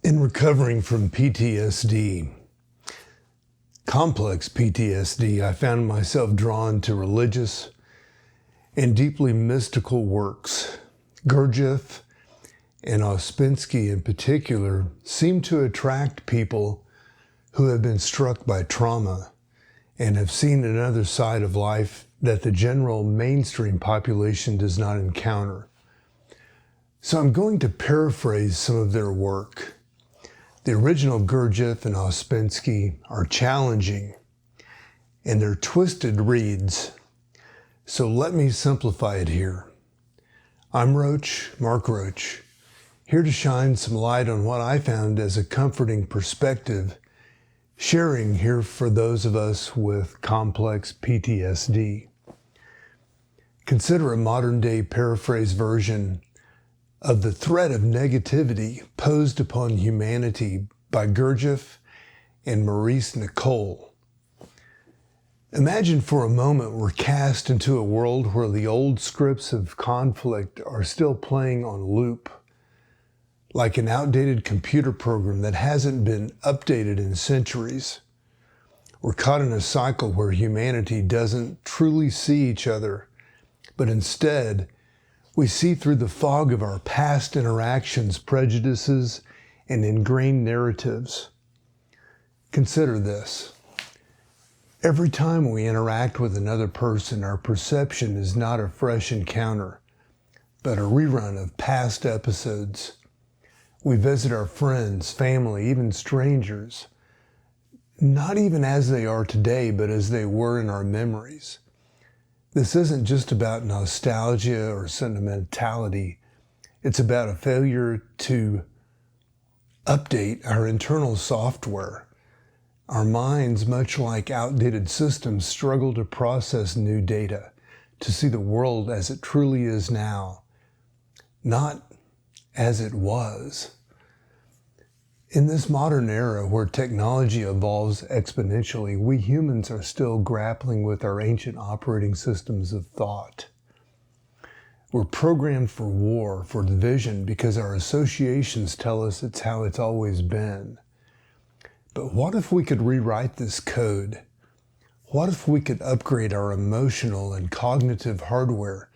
In recovering from PTSD, complex PTSD, I found myself drawn to religious and deeply mystical works. Gurdjieff and Ouspensky in particular seem to attract people who have been struck by trauma and have seen another side of life that the general mainstream population does not encounter. So I'm going to paraphrase some of their work. The original Gurdjieff and Ouspensky are challenging, and they're twisted reads. So let me simplify it here. I'm Roach, Mark Roach, here to shine some light on what I found as a comforting perspective, sharing here for those of us with complex PTSD. Consider a modern-day paraphrase version of the threat of negativity posed upon humanity by Gurdjieff and Maurice Nicole. Imagine for a moment we're cast into a world where the old scripts of conflict are still playing on loop, like an outdated computer program that hasn't been updated in centuries. We're caught in a cycle where humanity doesn't truly see each other, but instead, we see through the fog of our past interactions, prejudices, and ingrained narratives. Consider this. Every time we interact with another person, our perception is not a fresh encounter, but a rerun of past episodes. We visit our friends, family, even strangers, not even as they are today, but as they were in our memories. This isn't just about nostalgia or sentimentality. It's about a failure to update our internal software. Our minds, much like outdated systems, struggle to process new data, to see the world as it truly is now, not as it was. In this modern era where technology evolves exponentially, we humans are still grappling with our ancient operating systems of thought. We're programmed for war, for division, because our associations tell us it's how it's always been. But what if we could rewrite this code? What if we could upgrade our emotional and cognitive hardware,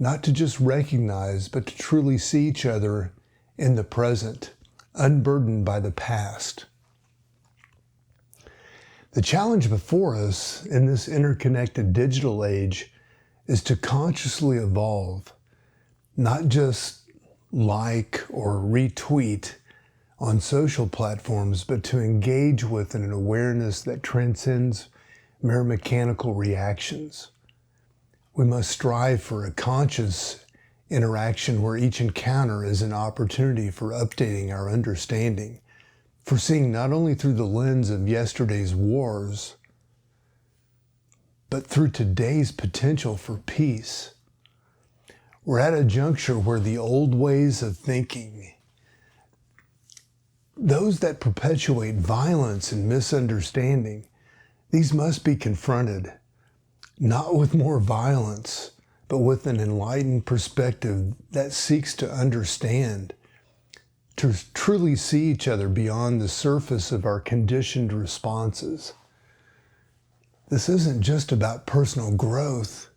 not to just recognize, but to truly see each other in the present, unburdened by the past? The challenge before us in this interconnected digital age is to consciously evolve, not just like or retweet on social platforms, but to engage with an awareness that transcends mere mechanical reactions. We must strive for a conscious interaction where each encounter is an opportunity for updating our understanding, for seeing not only through the lens of yesterday's wars, but through today's potential for peace. We're at a juncture where the old ways of thinking, those that perpetuate violence and misunderstanding, these must be confronted, not with more violence, but with an enlightened perspective that seeks to understand, to truly see each other beyond the surface of our conditioned responses. This isn't just about personal growth.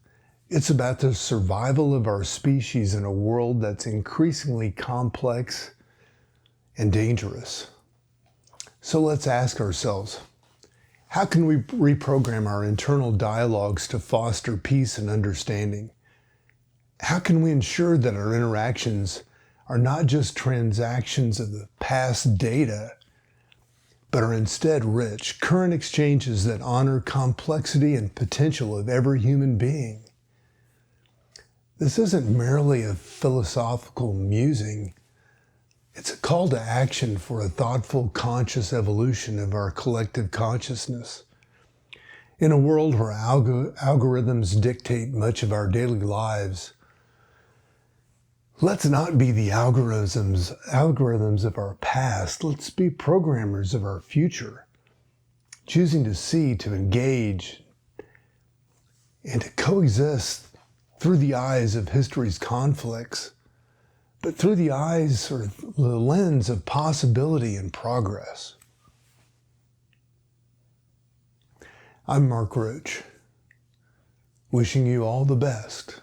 It's about the survival of our species in a world that's increasingly complex and dangerous. So let's ask ourselves, how can we reprogram our internal dialogues to foster peace and understanding? How can we ensure that our interactions are not just transactions of the past data, but are instead rich, current exchanges that honor complexity and potential of every human being? This isn't merely a philosophical musing. It's a call to action for a thoughtful, conscious evolution of our collective consciousness. In a world where algorithms dictate much of our daily lives, let's not be the algorithms of our past. Let's be programmers of our future, choosing to see, to engage, and to coexist through the eyes of history's conflicts, but through the eyes or the lens of possibility and progress. I'm Mark Roach, wishing you all the best.